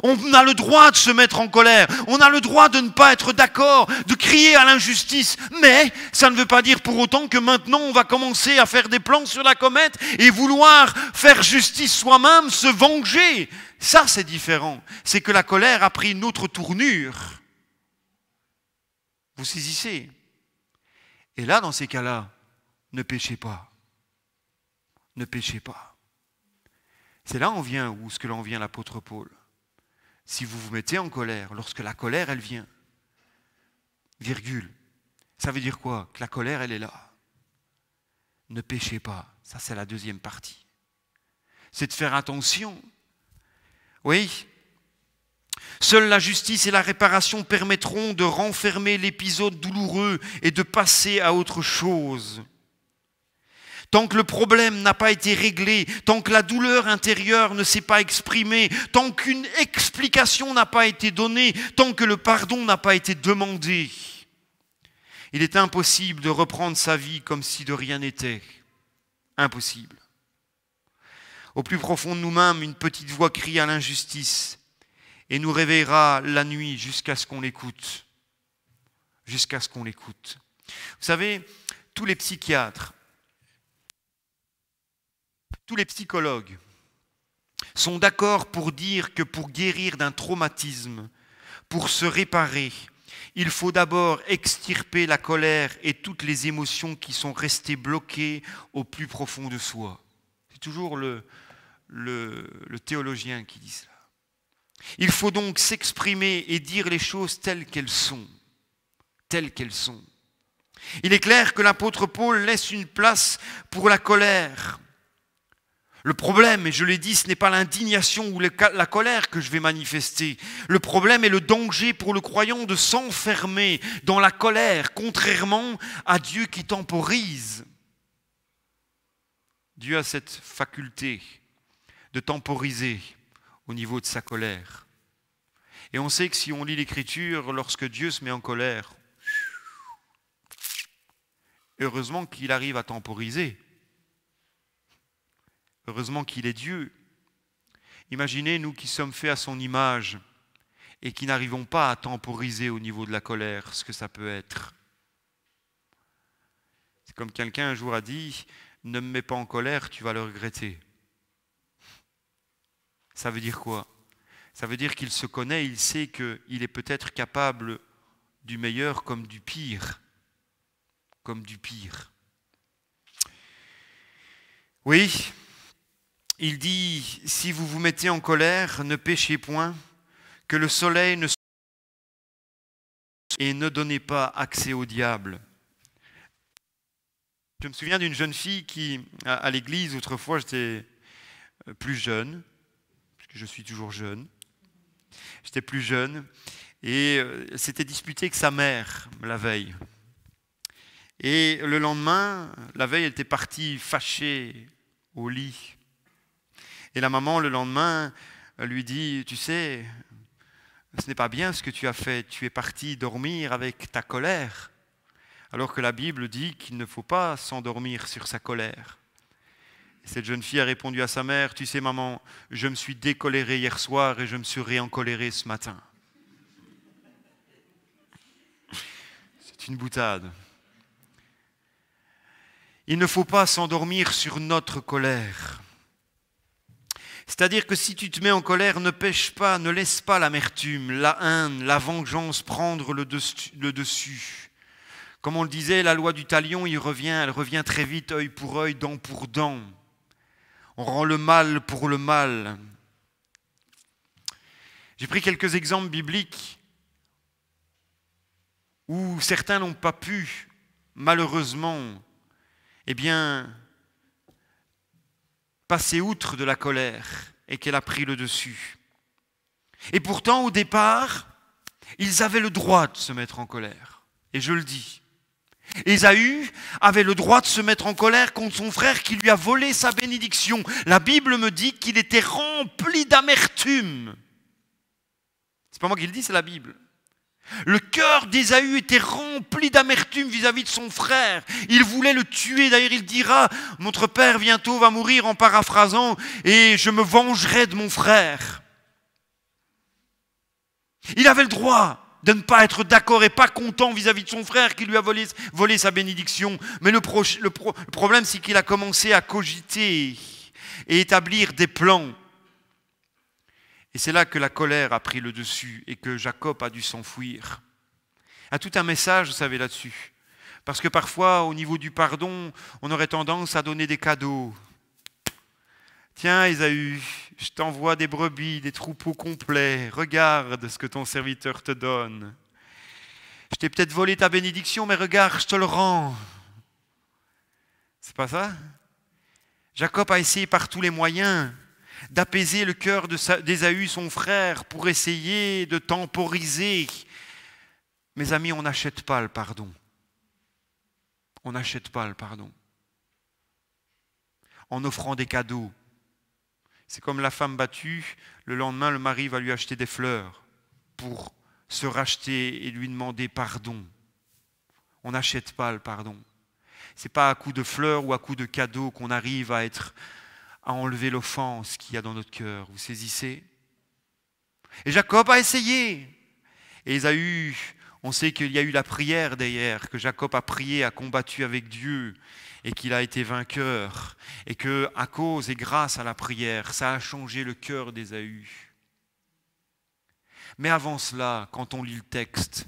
on a le droit de se mettre en colère, on a le droit de ne pas être d'accord, de crier à l'injustice, mais ça ne veut pas dire pour autant que maintenant on va commencer à faire des plans sur la comète et vouloir faire justice soi-même, se venger. Ça c'est différent, c'est que la colère a pris une autre tournure. Vous saisissez? Et là, dans ces cas-là, ne péchez pas. Ne péchez pas. C'est là où ce que l'on vient l'apôtre Paul. Si vous vous mettez en colère, lorsque la colère, elle vient, virgule, ça veut dire quoi? Que la colère, elle est là. Ne péchez pas. Ça, c'est la deuxième partie. C'est de faire attention. Oui. Seule la justice et la réparation permettront de renfermer l'épisode douloureux et de passer à autre chose. Tant que le problème n'a pas été réglé, tant que la douleur intérieure ne s'est pas exprimée, tant qu'une explication n'a pas été donnée, tant que le pardon n'a pas été demandé, il est impossible de reprendre sa vie comme si de rien n'était. Impossible. Au plus profond de nous-mêmes, une petite voix crie à l'injustice et nous réveillera la nuit jusqu'à ce qu'on l'écoute. jusqu'à ce qu'on l'écoute. Vous savez, tous les psychiatres, tous les psychologues sont d'accord pour dire que pour guérir d'un traumatisme, pour se réparer, il faut d'abord extirper la colère et toutes les émotions qui sont restées bloquées au plus profond de soi. C'est toujours le théologien qui dit cela. Il faut donc s'exprimer et dire les choses telles qu'elles sont. Telles qu'elles sont. Il est clair que l'apôtre Paul laisse une place pour la colère. Le problème, et je l'ai dit, ce n'est pas l'indignation ou la colère que je vais manifester. Le problème est le danger pour le croyant de s'enfermer dans la colère, contrairement à Dieu qui temporise. Dieu a cette faculté de temporiser au niveau de sa colère. Et on sait que si on lit l'Écriture, lorsque Dieu se met en colère, heureusement qu'il arrive à temporiser. Heureusement qu'il est Dieu. Imaginez, nous qui sommes faits à son image et qui n'arrivons pas à temporiser au niveau de la colère, ce que ça peut être. C'est comme quelqu'un un jour a dit, ne me mets pas en colère, tu vas le regretter. Ça veut dire quoi? Ça veut dire qu'il se connaît, il sait qu'il est peut-être capable du meilleur comme du pire. Comme du pire. Oui, il dit, si vous vous mettez en colère, ne péchez point, que le soleil ne se... et ne donnez pas accès au diable. Je me souviens d'une jeune fille qui, à l'église, autrefois j'étais plus jeune, parce que je suis toujours jeune, j'étais plus jeune, et elle s'était disputée avec sa mère la veille. Et le lendemain, la veille, elle était partie fâchée au lit. Et la maman, le lendemain, lui dit, tu sais, ce n'est pas bien ce que tu as fait, tu es partie dormir avec ta colère, alors que la Bible dit qu'il ne faut pas s'endormir sur sa colère. Et cette jeune fille a répondu à sa mère, tu sais maman, je me suis décolérée hier soir et je me suis réencolérée ce matin. C'est une boutade. Il ne faut pas s'endormir sur notre colère. C'est-à-dire que si tu te mets en colère, ne pêche pas, ne laisse pas l'amertume, la haine, la vengeance prendre le dessus. Comme on le disait, la loi du talion, elle revient très vite, œil pour œil, dent pour dent. On rend le mal pour le mal. J'ai pris quelques exemples bibliques où certains n'ont pas pu, malheureusement, passer outre de la colère et qu'elle a pris le dessus. Et pourtant, au départ, ils avaient le droit de se mettre en colère. Et je le dis. Ésaü avait le droit de se mettre en colère contre son frère qui lui a volé sa bénédiction. La Bible me dit qu'il était rempli d'amertume. C'est pas moi qui le dis, c'est la Bible. Le cœur d'Ésaü était rempli d'amertume vis-à-vis de son frère. Il voulait le tuer. D'ailleurs, il dira, notre père bientôt va mourir en paraphrasant, et je me vengerai de mon frère. Il avait le droit de ne pas être d'accord et pas content vis-à-vis de son frère qui lui a volé sa bénédiction. Mais le problème, c'est qu'il a commencé à cogiter et établir des plans. Et c'est là que la colère a pris le dessus et que Jacob a dû s'enfuir. Il y a tout un message, vous savez, là-dessus. Parce que parfois, au niveau du pardon, on aurait tendance à donner des cadeaux. Tiens, Ésaü, je t'envoie des brebis, des troupeaux complets. Regarde ce que ton serviteur te donne. Je t'ai peut-être volé ta bénédiction, mais regarde, je te le rends. C'est pas ça? Jacob a essayé par tous les moyens d'apaiser le cœur d'Ésaü, son frère, pour essayer de temporiser. Mes amis, on n'achète pas le pardon. On n'achète pas le pardon. En offrant des cadeaux. C'est comme la femme battue, le lendemain, le mari va lui acheter des fleurs pour se racheter et lui demander pardon. On n'achète pas le pardon. Ce n'est pas à coup de fleurs ou à coup de cadeaux qu'on arrive à enlever l'offense qu'il y a dans notre cœur. Vous saisissez? Et Jacob a essayé. Et Ésaü, On sait qu'il y a eu la prière derrière, que Jacob a prié, a combattu avec Dieu et qu'il a été vainqueur. Et que à cause et grâce à la prière, ça a changé le cœur d'Ésaü. Mais avant cela, quand on lit le texte,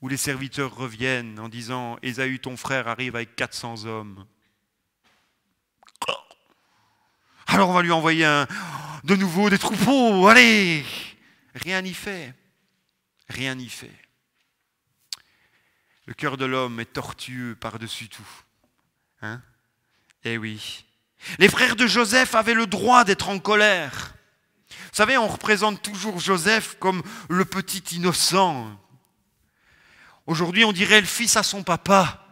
où les serviteurs reviennent en disant « Ésaü, ton frère, arrive avec 400 hommes », alors on va lui envoyer de nouveau des troupeaux, allez! Rien n'y fait. Rien n'y fait. Le cœur de l'homme est tortueux par-dessus tout. Hein? Eh oui. Les frères de Joseph avaient le droit d'être en colère. Vous savez, on représente toujours Joseph comme le petit innocent. Aujourd'hui, on dirait le fils à son papa.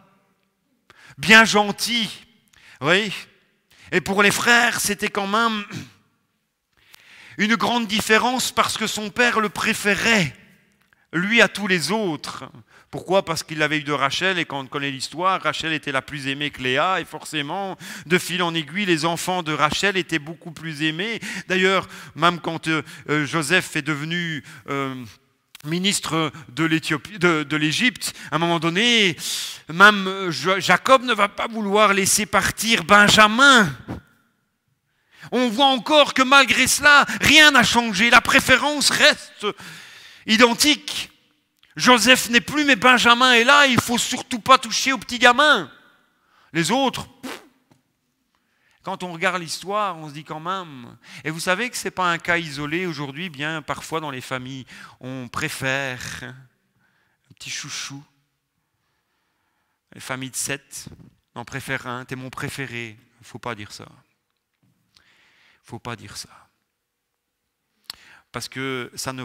Bien gentil. Oui. Et pour les frères, c'était quand même une grande différence parce que son père le préférait, lui à tous les autres. Pourquoi? Parce qu'il avait eu de Rachel, et quand on connaît l'histoire, Rachel était la plus aimée que Léa, et forcément, de fil en aiguille, les enfants de Rachel étaient beaucoup plus aimés. D'ailleurs, même quand Joseph est devenu ministre de l'Égypte, à un moment donné, même Jacob ne va pas vouloir laisser partir Benjamin. On voit encore que malgré cela, rien n'a changé. La préférence reste identique. Joseph n'est plus, mais Benjamin est là. Il ne faut surtout pas toucher au petit gamin. Les autres, quand on regarde l'histoire, on se dit quand même. Et vous savez que ce n'est pas un cas isolé. Aujourd'hui, bien parfois dans les familles, on préfère un petit chouchou. Les familles de 7, on en préfère un. T'es mon préféré. Il ne faut pas dire ça. Il ne faut pas dire ça. Parce que ça ne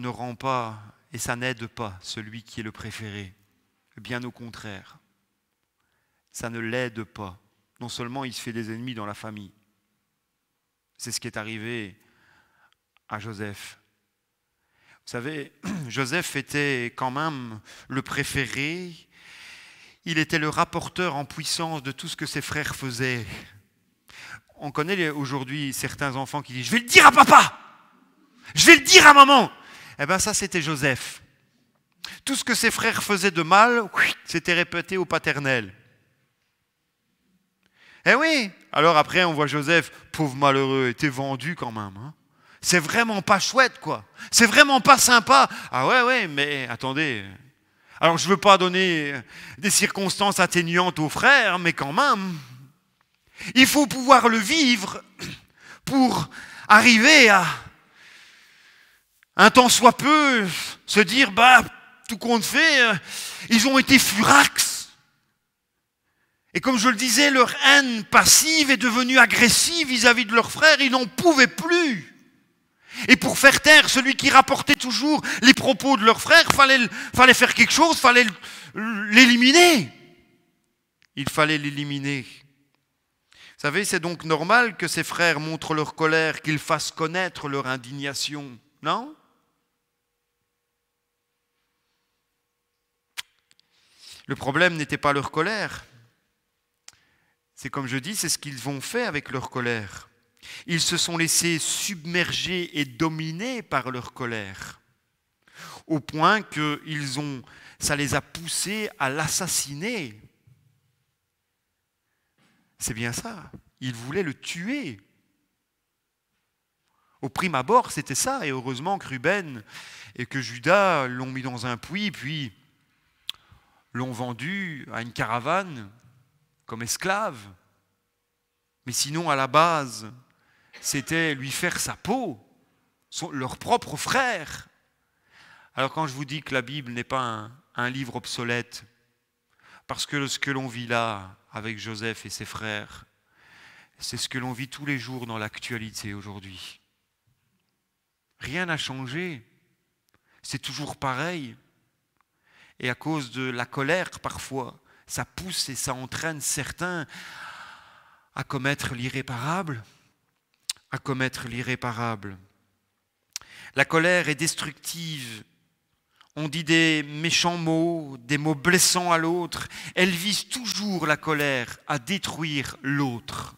rend pas et ça n'aide pas celui qui est le préféré. Bien au contraire. Ça ne l'aide pas. Non seulement il se fait des ennemis dans la famille. C'est ce qui est arrivé à Joseph. Vous savez, Joseph était quand même le préféré. Il était le rapporteur en puissance de tout ce que ses frères faisaient. On connaît aujourd'hui certains enfants qui disent « Je vais le dire à papa ! Je vais le dire à maman !» Eh bien ça, c'était Joseph. Tout ce que ses frères faisaient de mal, c'était répété au paternel. Eh oui, alors après on voit Joseph, pauvre malheureux, était vendu quand même. Hein. C'est vraiment pas chouette, quoi. C'est vraiment pas sympa. Ah ouais, mais attendez. Alors je ne veux pas donner des circonstances atténuantes aux frères, mais quand même, il faut pouvoir le vivre pour arriver à, un temps soit peu, se dire, tout compte fait, ils ont été furax. Et comme je le disais, leur haine passive est devenue agressive vis-à-vis de leurs frères. Ils n'en pouvaient plus. Et pour faire taire celui qui rapportait toujours les propos de leurs frères, fallait faire quelque chose, fallait l'éliminer. Il fallait l'éliminer. Vous savez, c'est donc normal que ces frères montrent leur colère, qu'ils fassent connaître leur indignation, non? Le problème n'était pas leur colère. C'est comme je dis, c'est ce qu'ils ont fait avec leur colère. Ils se sont laissés submerger et dominer par leur colère, au point que ça les a poussés à l'assassiner. C'est bien ça. Ils voulaient le tuer. Au prime abord, c'était ça. Et heureusement que Ruben et que Judas l'ont mis dans un puits, puis l'ont vendu à une caravane comme esclave. Mais sinon, à la base, c'était lui faire sa peau, leur propre frère. Alors quand je vous dis que la Bible n'est pas un livre obsolète, parce que ce que l'on vit là, avec Joseph et ses frères, c'est ce que l'on vit tous les jours dans l'actualité aujourd'hui. Rien n'a changé, c'est toujours pareil. Et à cause de la colère, parfois, ça pousse et ça entraîne certains à commettre l'irréparable. À commettre l'irréparable. La colère est destructive. On dit des méchants mots, des mots blessants à l'autre. Elle vise toujours, la colère, à détruire l'autre.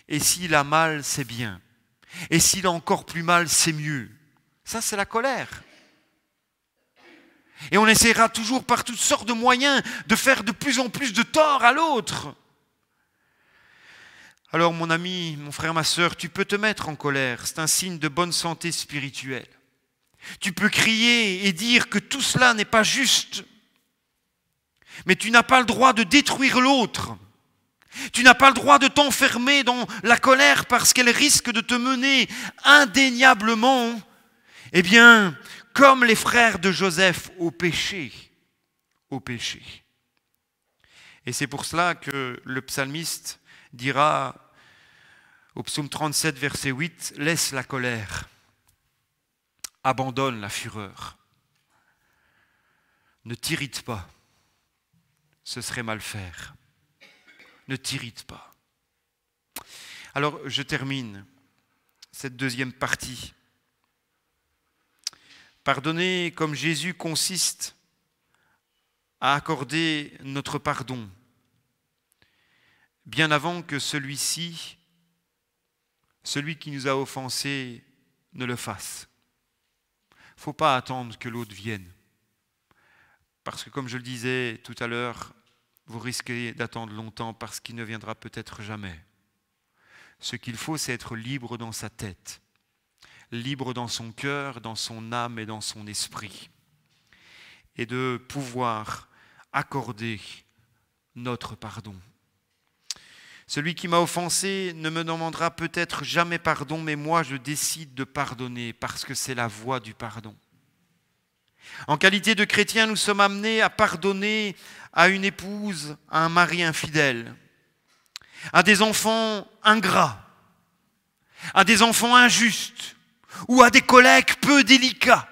Et s'il a mal, c'est bien. Et s'il a encore plus mal, c'est mieux. Ça, c'est la colère. Et on essaiera toujours par toutes sortes de moyens de faire de plus en plus de tort à l'autre. Alors mon ami, mon frère, ma sœur, tu peux te mettre en colère. C'est un signe de bonne santé spirituelle. Tu peux crier et dire que tout cela n'est pas juste. Mais tu n'as pas le droit de détruire l'autre. Tu n'as pas le droit de t'enfermer dans la colère parce qu'elle risque de te mener indéniablement, eh bien, comme les frères de Joseph, au péché. Au péché. Et c'est pour cela que le psalmiste dira au psaume 37, verset 8, « Laisse la colère, abandonne la fureur. Ne t'irrite pas, ce serait mal faire. Ne t'irrite pas. » Alors, je termine cette deuxième partie. Pardonner comme Jésus consiste à accorder notre pardon bien avant que celui-ci, celui qui nous a offensés, ne le fasse. Il ne faut pas attendre que l'autre vienne. Parce que comme je le disais tout à l'heure, vous risquez d'attendre longtemps parce qu'il ne viendra peut-être jamais. Ce qu'il faut, c'est être libre dans sa tête, libre dans son cœur, dans son âme et dans son esprit. Et de pouvoir accorder notre pardon. Celui qui m'a offensé ne me demandera peut-être jamais pardon, mais moi je décide de pardonner parce que c'est la voie du pardon. En qualité de chrétien, nous sommes amenés à pardonner à une épouse, à un mari infidèle, à des enfants ingrats, à des enfants injustes ou à des collègues peu délicats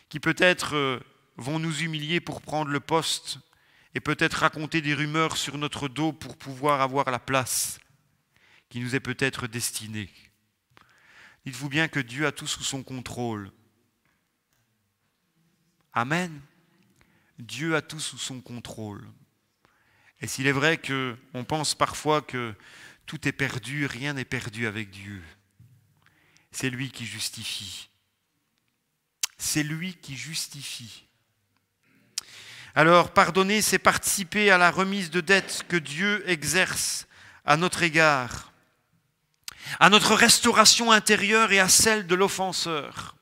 qui peut-être vont nous humilier pour prendre le poste et peut-être raconter des rumeurs sur notre dos pour pouvoir avoir la place qui nous est peut-être destinée. Dites-vous bien que Dieu a tout sous son contrôle. Amen. Dieu a tout sous son contrôle. Et s'il est vrai qu'on pense parfois que tout est perdu, rien n'est perdu avec Dieu. C'est lui qui justifie. C'est lui qui justifie. Alors, pardonner, c'est participer à la remise de dettes que Dieu exerce à notre égard, à notre restauration intérieure et à celle de l'offenseur.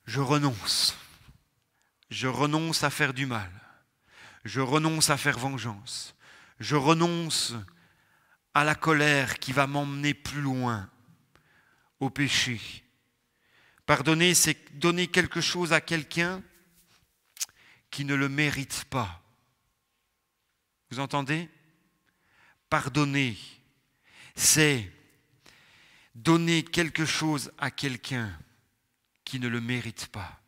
Je renonce. Je renonce à faire du mal. Je renonce à faire vengeance. Je renonce à la colère qui va m'emmener plus loin, au péché. Pardonner, c'est donner quelque chose à quelqu'un qui ne le mérite pas. Vous entendez? Pardonner, c'est donner quelque chose à quelqu'un qui ne le mérite pas.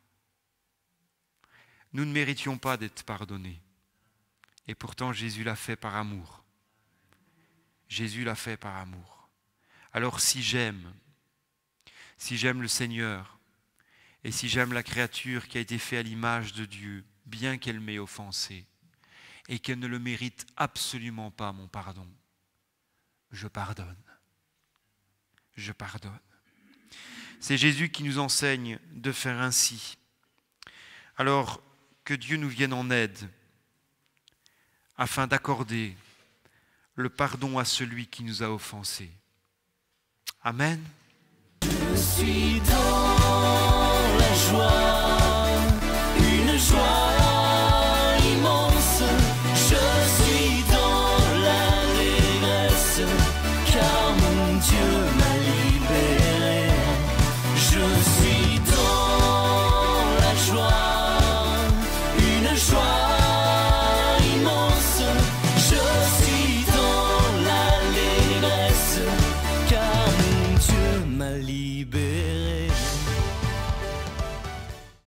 Nous ne méritions pas d'être pardonnés. Et pourtant, Jésus l'a fait par amour. Jésus l'a fait par amour. Alors si j'aime le Seigneur, et si j'aime la créature qui a été faite à l'image de Dieu, bien qu'elle m'ait offensé, et qu'elle ne le mérite absolument pas, mon pardon, je pardonne. Je pardonne. C'est Jésus qui nous enseigne de faire ainsi. Alors que Dieu nous vienne en aide, afin d'accorder le pardon à celui qui nous a offensés. Amen. Je suis dans la joie.